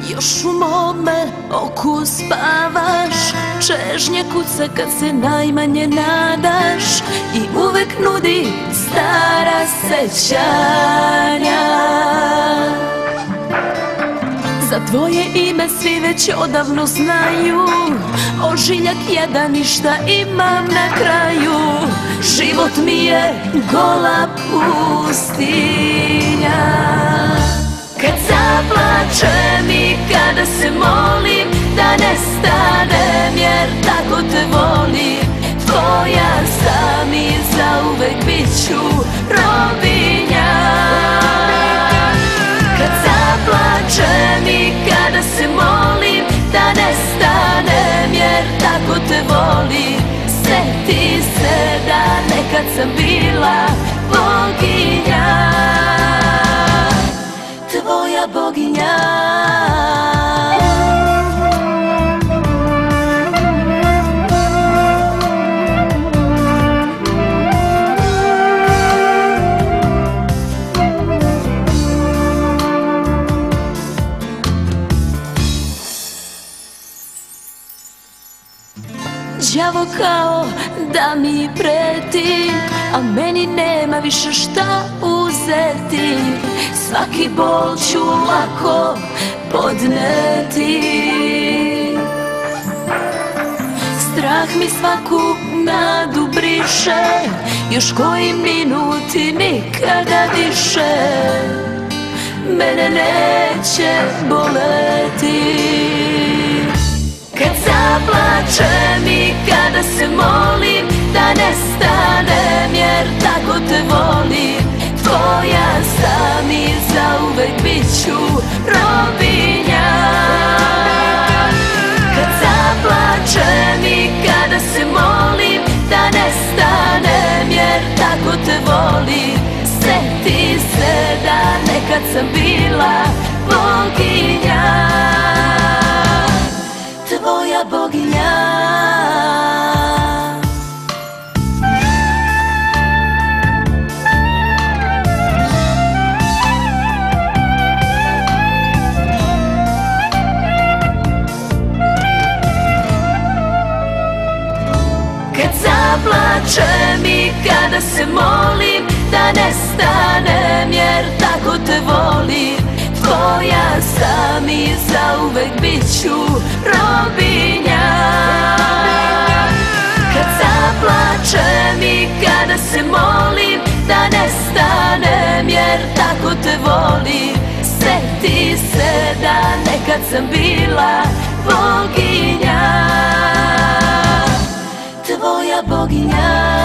Još u mome oku spavaš, čežnje kuca kad se najmanje nadaš i uvek nudi stara sećanja. Za tvoje ime svi već odavno znaju, ožiljak jedan i šta imam na kraju. Život mi je gola pustinja. Kad zaplačem i kada se molim da nestanem, jer tako te volim, tvoja sam i zauvek bit ću robinja. Kad zaplačem i kada se molim da nestanem, jer tako te volim, seti se da nekad sam bila boginja, tvoja boginja. Đavo kao da mi preti, a meni nema više šta uzeti. Svaki bol ću lako podneti. Strah mi svaku nadu briše, još koji minuti nikada više mene neće boleti. Kad zaplačem i kada se molim da nestanem, jer tako te volim, tvoja sam i zauvek bit ću robinja. Kad zaplačem i kada se molim da nestanem, jer tako te volim, seti se da nekad sam bila boginja, tvoja boginja. Kad zaplačem i kada se molim da nestanem, jer tako te volim, tvoja sam i zauvek bit ću robinja. Kad zaplačem i kada se molim da nestanem, jer tako te volim, seti se da nekad sam bila boginja, tvoja boginja.